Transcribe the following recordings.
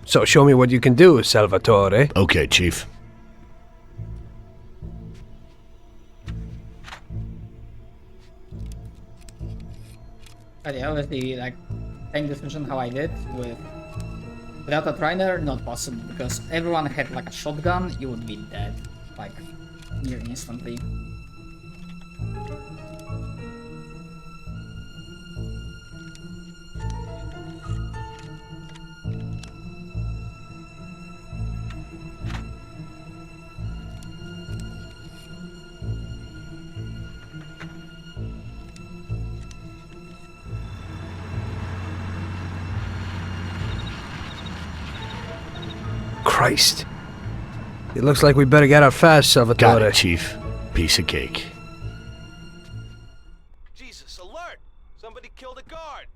So show me what you can do, Salvatore. Okay, Chief. But yeah, obviously, like, taking this mission how I did, without a trainer, not possible, because everyone had, like, a shotgun, you would be dead, like, near instantly. Christ. It looks like we better get out fast, Salvatore. Got it, Chief. Piece of cake. Jesus, alert! Somebody killed a guard!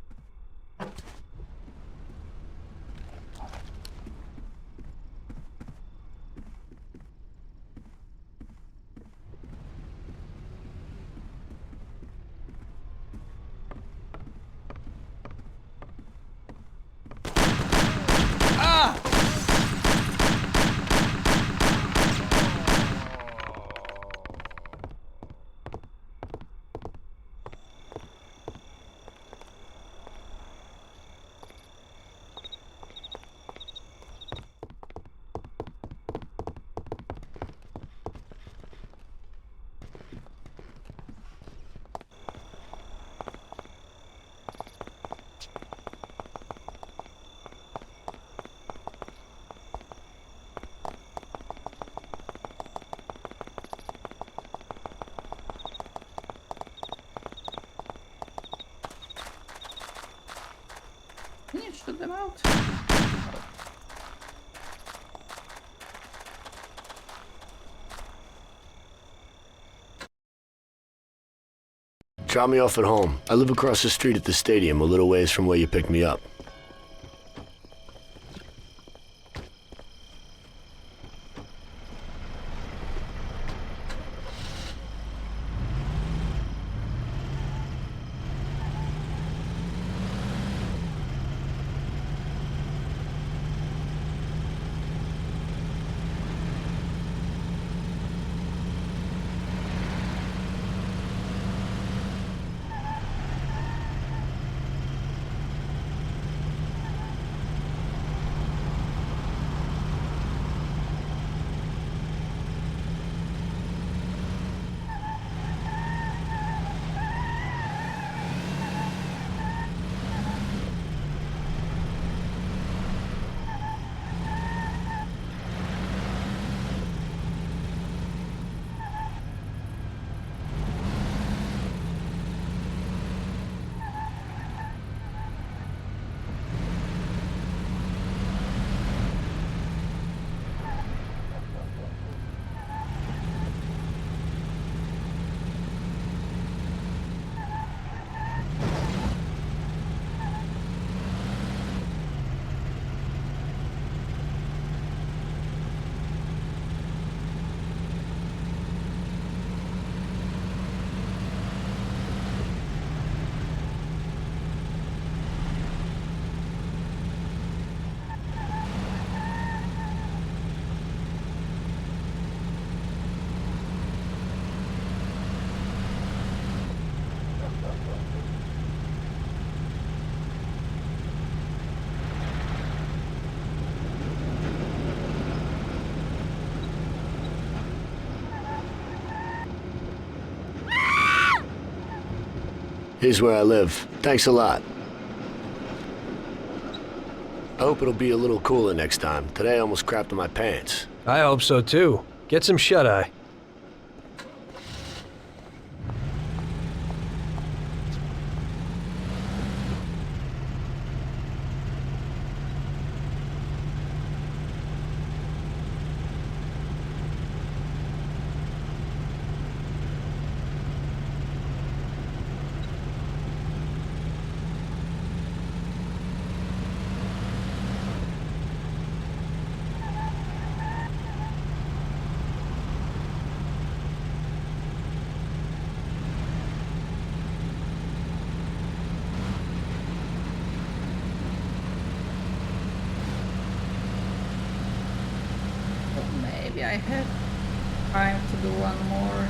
Can you shoot them out? Drop me off at home. I live across the street at the stadium, a little ways from where you picked me up. Here's where I live. Thanks a lot. I hope it'll be a little cooler next time. Today I almost crapped in my pants. I hope so too. Get some shut-eye. maybe I have time to do one more.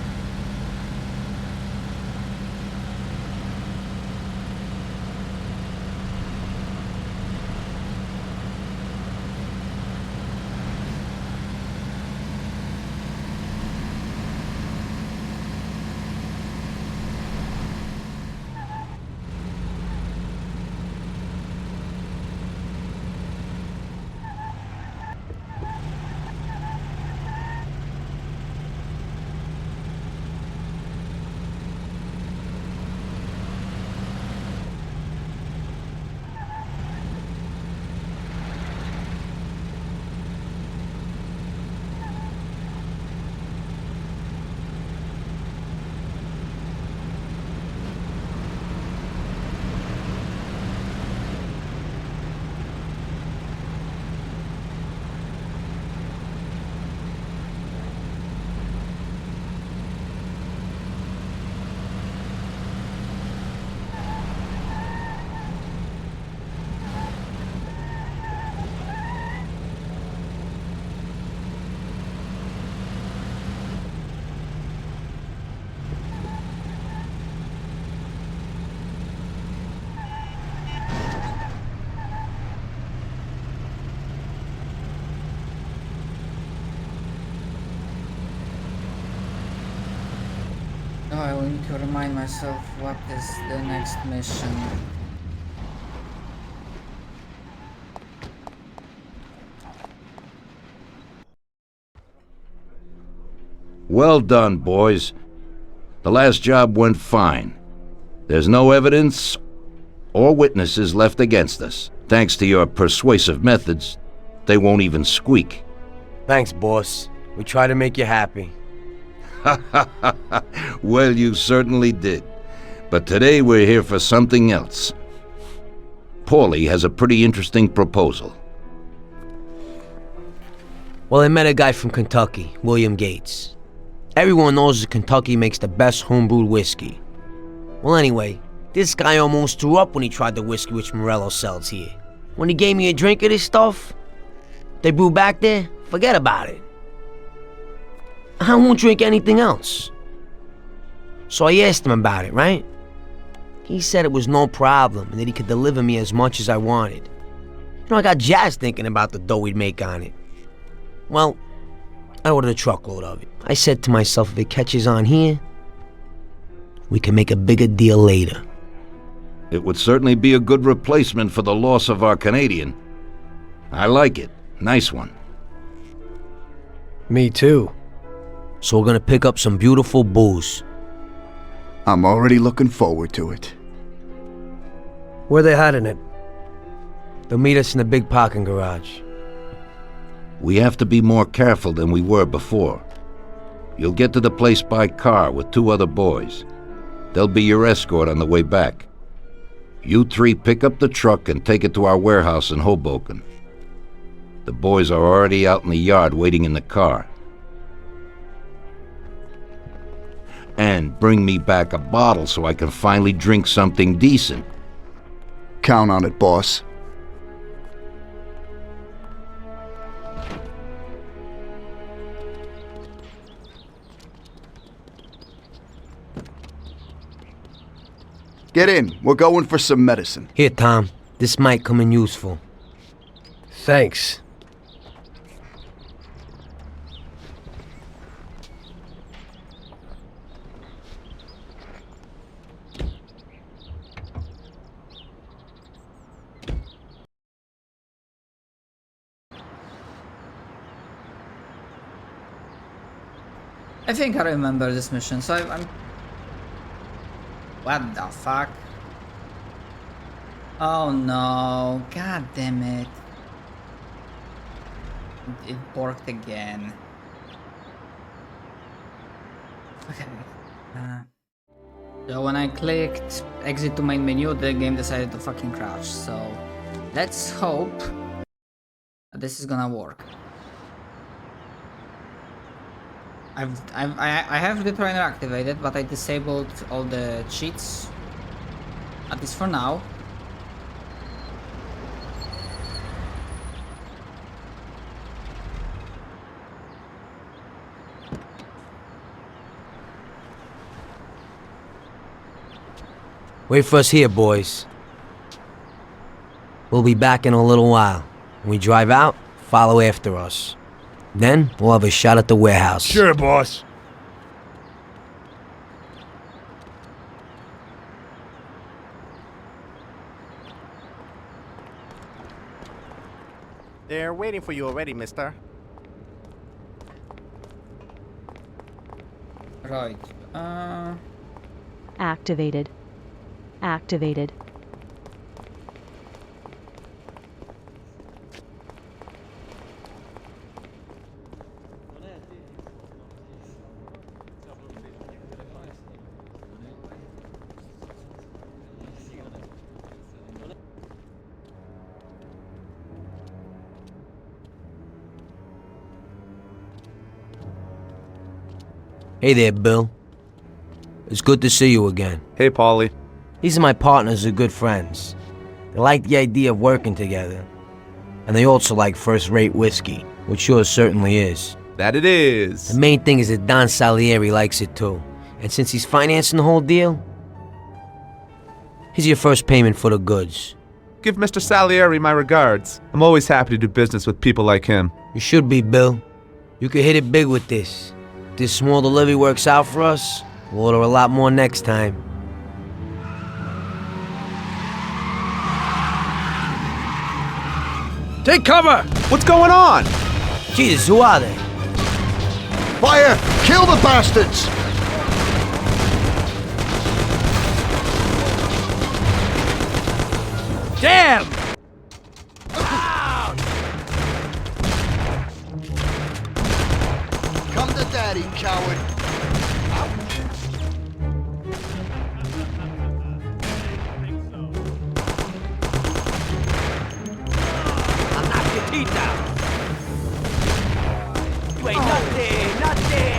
Oh, I will need to remind myself what is the next mission. Well done, boys. The last job went fine. There's no evidence or witnesses left against us. Thanks to your persuasive methods, they won't even squeak. Thanks, boss. We try to make you happy. Well, you certainly did. But today we're here for something else. Paulie has a pretty interesting proposal. Well, I met a guy from Kentucky, William Gates. Everyone knows that Kentucky makes the best homebrewed whiskey. Well, anyway, this guy almost threw up when he tried the whiskey which Morello sells here. When he gave me a drink of this stuff they brew back there, forget about it. I won't drink anything else. So I asked him about it, right? He said it was no problem and that he could deliver me as much as I wanted. You know, I got jazzed thinking about the dough we'd make on it. Well, I ordered a truckload of it. I said to myself, if it catches on here, we can make a bigger deal later. It would certainly be a good replacement for the loss of our Canadian. I like it. Nice one. Me too. So we're gonna pick up some beautiful booze. I'm already looking forward to it. Where they hiding it? They'll meet us in the big parking garage. We have to be more careful than we were before. You'll get to the place by car with 2 other boys. They'll be your escort on the way back. You 3 pick up the truck and take it to our warehouse in Hoboken. The boys are already out in the yard waiting in the car. And bring me back a bottle so I can finally drink something decent. Count on it, boss. Get in. We're going for some medicine. Here, Tom. This might come in useful. Thanks. I think I remember this mission, so I'm... What the fuck? Oh no, god damn it. It worked again. Okay. So when I clicked exit to main menu, the game decided to fucking crash, so let's hope that this is gonna work. I have the trainer activated, but I disabled all the cheats, at least for now. Wait for us here, boys. We'll be back in a little while. When we drive out, follow after us. Then, we'll have a shot at the warehouse. Sure, boss. They're waiting for you already, mister. Right. Activated. Activated. Hey there, Bill. It's good to see you again. Hey, Paulie. These are my partners who are good friends. They like the idea of working together. And they also like first-rate whiskey, which yours certainly is. That it is. The main thing is that Don Salieri likes it too. And since he's financing the whole deal, here's your first payment for the goods. Give Mr. Salieri my regards. I'm always happy to do business with people like him. You should be, Bill. You could hit it big with this. If this small delivery works out for us, we'll order a lot more next time. Take cover! What's going on? Jesus, who are they? Fire! Kill the bastards! Damn! Come to daddy, coward! I'll knock your teeth out. You ain't nothing, nothing.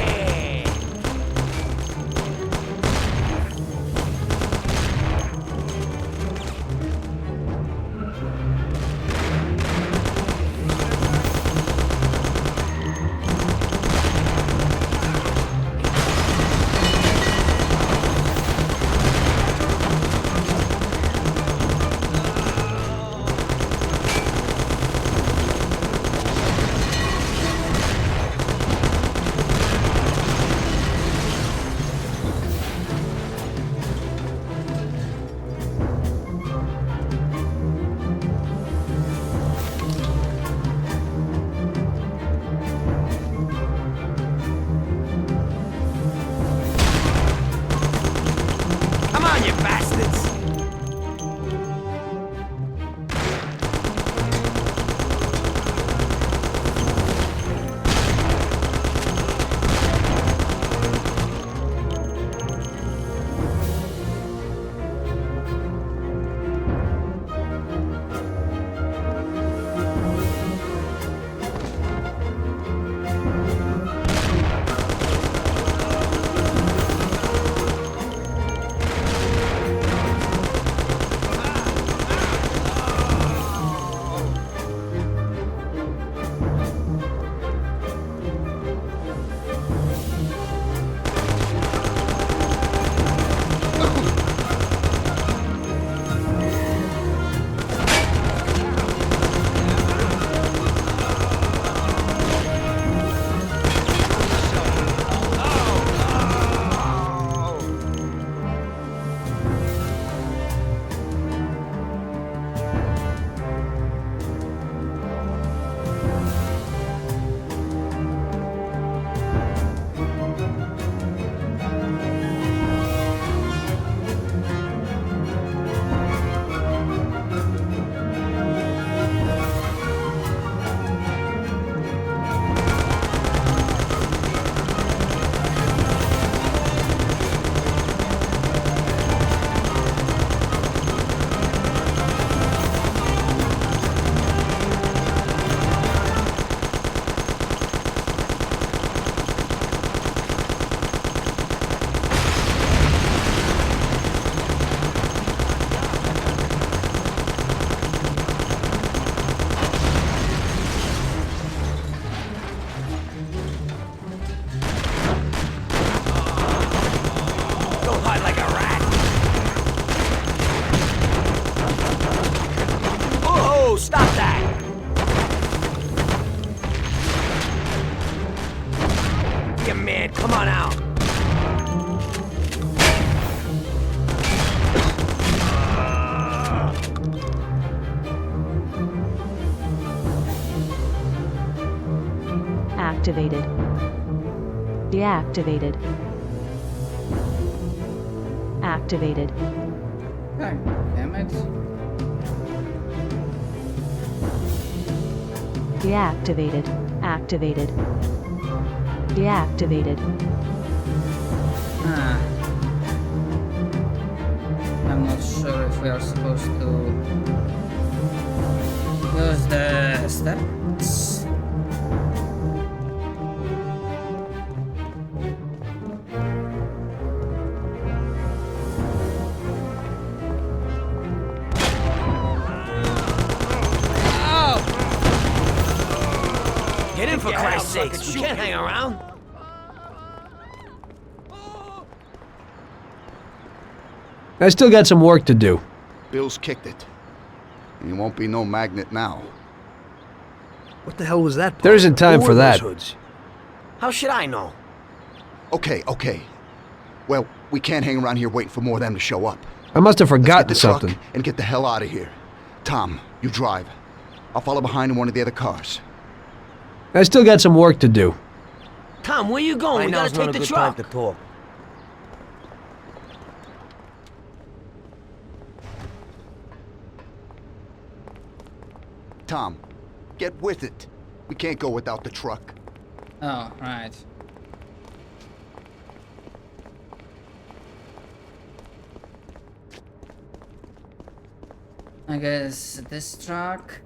Come on, you bastards! Activated. Deactivated. Activated. God damn it. Deactivated. Activated. Deactivated. Ah. I'm not sure if we are supposed to use the steps. Get in for Get Christ's out, sakes. fucking We can't hang around. I still got some work to do. Bill's kicked it. And he won't be no magnet now. What the hell was that? Oh, There isn't time Who for were those that. hoods? How should I know? Okay. Well, we can't hang around here waiting for more of them to show up. I must have Let's get forgotten the truck something. and get the hell out of here. Tom, you drive. I'll follow behind in one of the other cars. I still got some work to do. Tom, where you going? Right We now gotta is not take a the good truck. time to talk. Tom, get with it. We can't go without the truck. Oh, right. I guess this truck.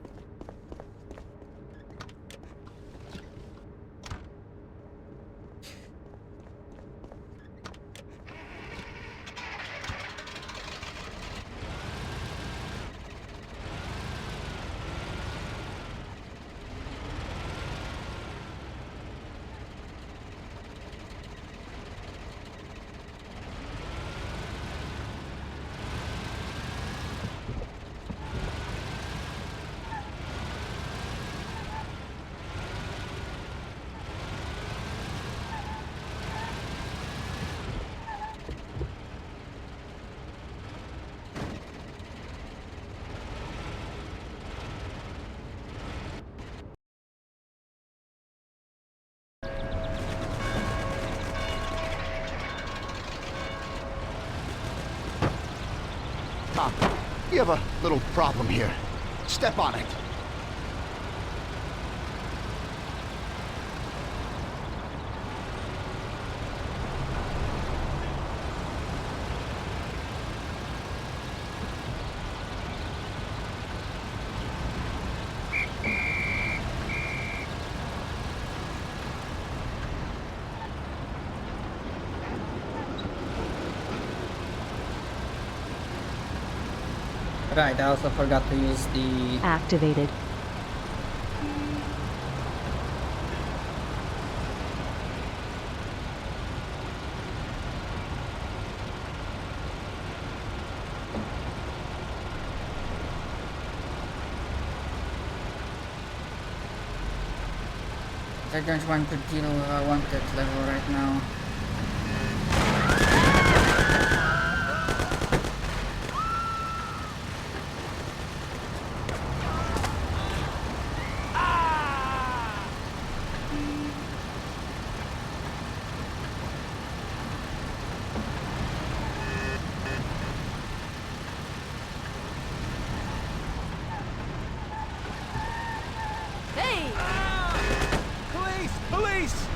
Tom, we have a little problem here. Step on it. Right, I also forgot to use the... Activated. I don't want to deal with a wanted level right now. Police!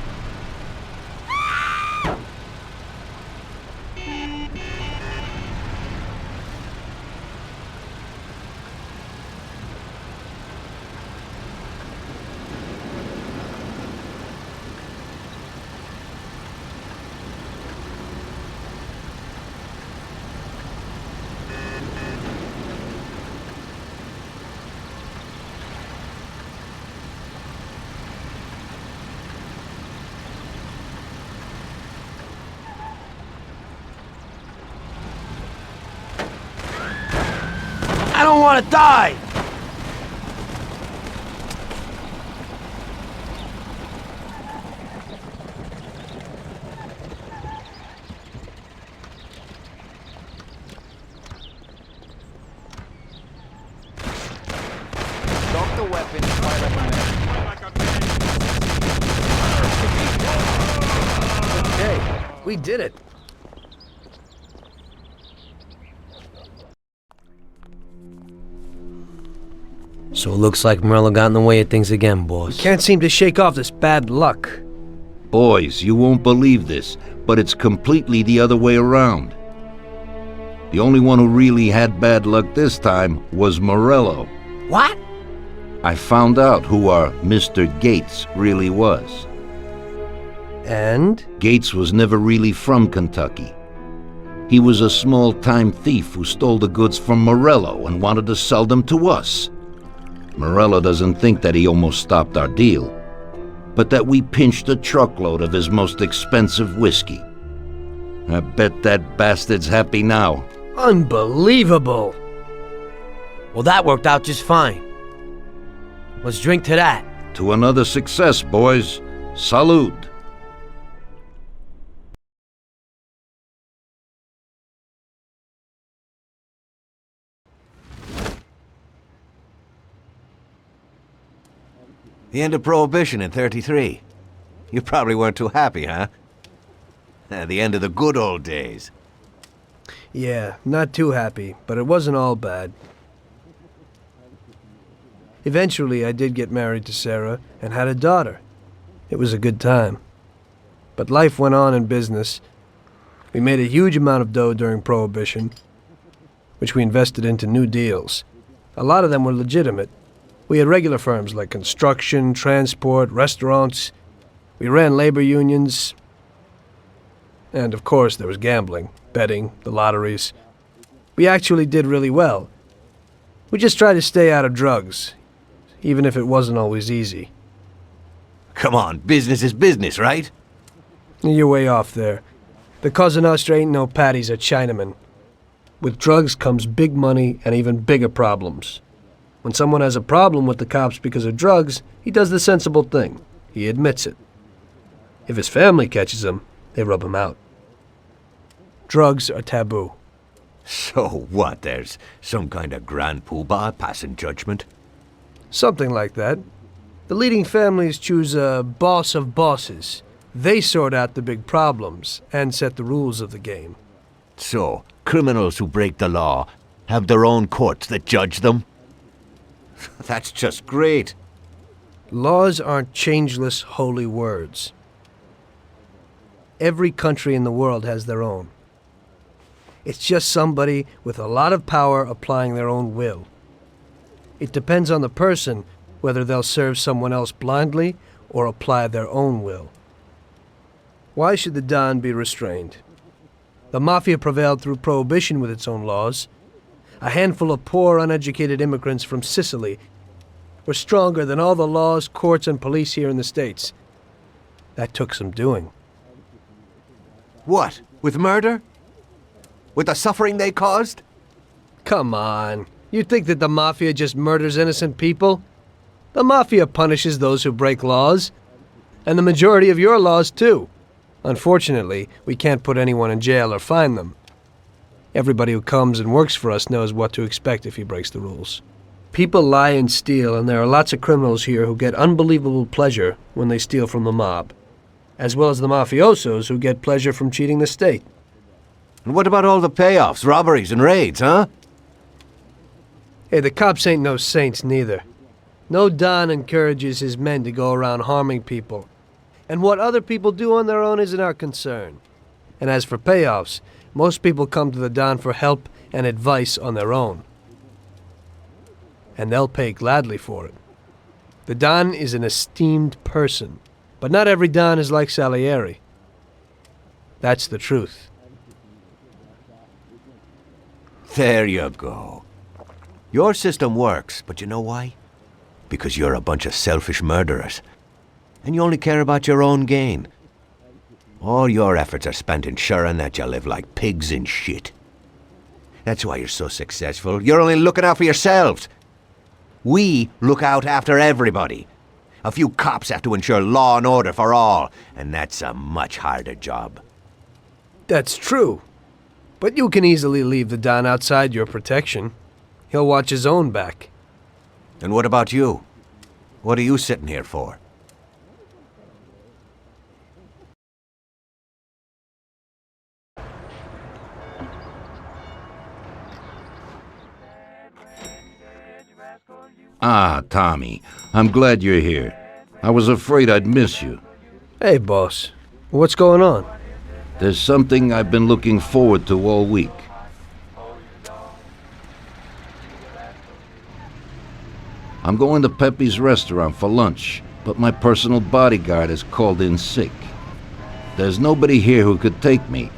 I don't want to die! Drop the weapon. Fire like a man. We did it. So it looks like Morello got in the way of things again, boss. Can't seem to shake off this bad luck. Boys, you won't believe this, but it's completely the other way around. The only one who really had bad luck this time was Morello. What? I found out who our Mr. Gates really was. And? Gates was never really from Kentucky. He was a small-time thief who stole the goods from Morello and wanted to sell them to us. Morello doesn't think that he almost stopped our deal, but that we pinched a truckload of his most expensive whiskey. I bet that bastard's happy now. Unbelievable! Well, that worked out just fine. Let's drink to that. To another success, boys. Salud. The end of Prohibition in '33. You probably weren't too happy, huh? The end of the good old days. Yeah, not too happy, but it wasn't all bad. Eventually, I did get married to Sarah and had a daughter. It was a good time. But life went on in business. We made a huge amount of dough during Prohibition, which we invested into new deals. A lot of them were legitimate. We had regular firms like construction, transport, restaurants. We ran labor unions. And of course, there was gambling, betting, the lotteries. We actually did really well. We just tried to stay out of drugs, even if it wasn't always easy. Come on, business is business, right? You're way off there. The Cosa Nostra ain't no patties or Chinamen. With drugs comes big money and even bigger problems. When someone has a problem with the cops because of drugs, he does the sensible thing. He admits it. If his family catches him, they rub him out. Drugs are taboo. So what, there's some kind of grand poobah passing judgment? Something like that. The leading families choose a boss of bosses. They sort out the big problems and set the rules of the game. So, criminals who break the law have their own courts that judge them? That's just great. Laws aren't changeless holy words. Every country in the world has their own. It's just somebody with a lot of power applying their own will. It depends on the person whether they'll serve someone else blindly or apply their own will. Why should the Don be restrained? The Mafia prevailed through Prohibition with its own laws. A handful of poor, uneducated immigrants from Sicily were stronger than all the laws, courts, and police here in the States. That took some doing. What? With murder? With the suffering they caused? Come on. You think that the Mafia just murders innocent people? The Mafia punishes those who break laws. And the majority of your laws, too. Unfortunately, we can't put anyone in jail or fine them. Everybody who comes and works for us knows what to expect if he breaks the rules. People lie and steal, and there are lots of criminals here who get unbelievable pleasure when they steal from the mob, as well as the mafiosos who get pleasure from cheating the state. And what about all the payoffs, robberies, and raids, huh? Hey, the cops ain't no saints neither. No Don encourages his men to go around harming people. And what other people do on their own isn't our concern. And as for payoffs, most people come to the Don for help and advice on their own. And they'll pay gladly for it. The Don is an esteemed person, but not every Don is like Salieri. That's the truth. There you go. Your system works, but you know why? Because you're a bunch of selfish murderers. And you only care about your own gain. All your efforts are spent ensuring that you live like pigs in shit. That's why you're so successful. You're only looking out for yourselves. We look out after everybody. A few cops have to ensure law and order for all, and that's a much harder job. That's true. But you can easily leave the Don outside your protection. He'll watch his own back. And what about you? What are you sitting here for? Ah, Tommy, I'm glad you're here. I was afraid I'd miss you. Hey, boss. What's going on? There's something I've been looking forward to all week. I'm going to Pepe's restaurant for lunch, but my personal bodyguard is called in sick. There's nobody here who could take me,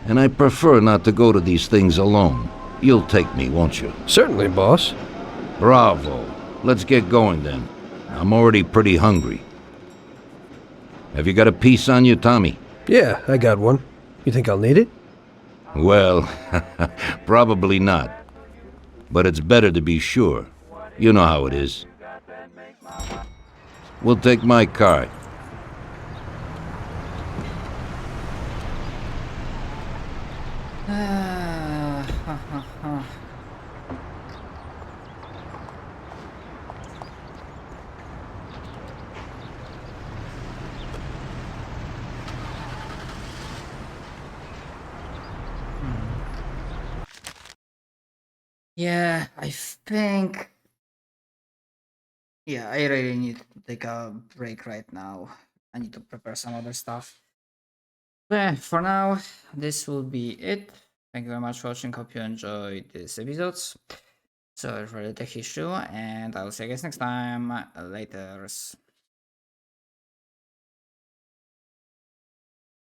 and I prefer not to go to these things alone. You'll take me, won't you? Certainly, boss. Bravo. Let's get going then. I'm already pretty hungry. Have you got a piece on you, Tommy? Yeah, I got one. You think I'll need it? Well, probably not. But it's better to be sure. You know how it is. We'll take my car. Yeah, I think. Yeah, I really need to take a break right now. I need to prepare some other stuff. But for now, this will be it. Thank you very much for watching. Hope you enjoyed this episodes. Sorry for the tech issue, and I'll see you guys next time. Laters.